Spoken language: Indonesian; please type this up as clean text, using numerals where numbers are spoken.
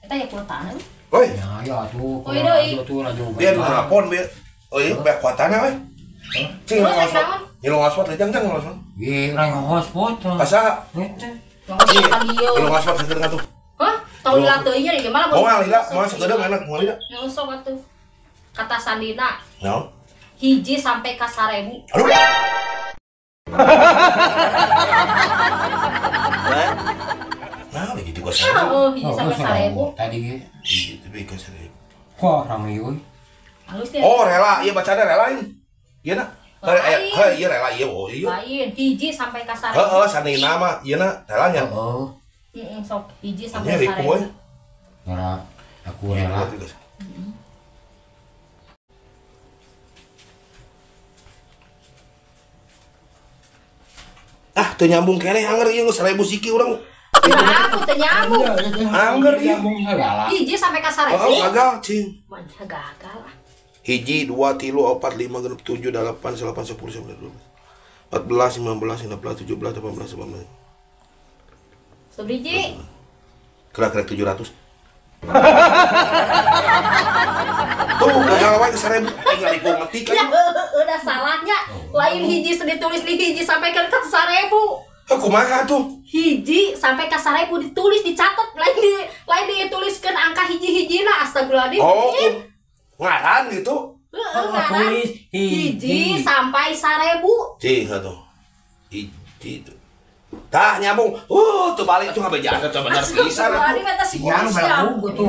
Kita ya kuatana. Oi. Ya tuh. Oi deui. Dia nelpon be. Euy, bae kuatana we. Cing ngosot. Nyelong aspot lejang jang ngosot. Ye, urang hotspot. Asa? Henteu. Nyelong aspot seger atuh. Hah? Tong lila teuing nya gimana? Moal lila, moal segedeung enak moal lila. Nyosok atuh. Kata Sandina. Naon? Hiji sampai ka 1000. Aduh. Nah, begitu gua salah. Oh, hiji sampai 1000. Tadi ge. Tapi kan saya. Wah, ramai euy. Halus teh. Oh, rela, iya bacanya relain. Iya na. Iya rela iya oh iya. Lain, hiji sampai ka 1000. Heeh, Sandina mah ieu na relanya. Heeh. Heeh, sok hiji sampai Ini ribu we. 1000. Rela. Aku rela. Ah, teu nyambung keneh anger ieu 1000 siki urang. Nah, aku teh nyambung. Angger ieu. Hiji sampai ka 1000. Oh, gagal, cing. Manja gagal lah. Hiji, 2, 3, 4, 5, 6, 7, 8, 9, 10, 11, 12, 14, 15, 16, 17, 18, 19. Sebiji. Kira-kira 700. Tuh, gagal wae ke 1000. Tinggal iku metik Ya, kan. udah salahnya. Lain hiji ditulis di hiji sampai ke 1000. Kumaha tuh? Hiji sampai ke 1000 ditulis dicatat, lain dituliskeun angka hiji-hijina. Astagfirullahaladzim. Oh, ngaran gitu. Tulis hiji sampai 1000. Cing atuh. Hiji tuh. Tah nyambung. Tuh balik tuh ngabejakeun teh bener pisan atuh. Astagfirullahaladzim eta si Yang polisi. balagu tuh.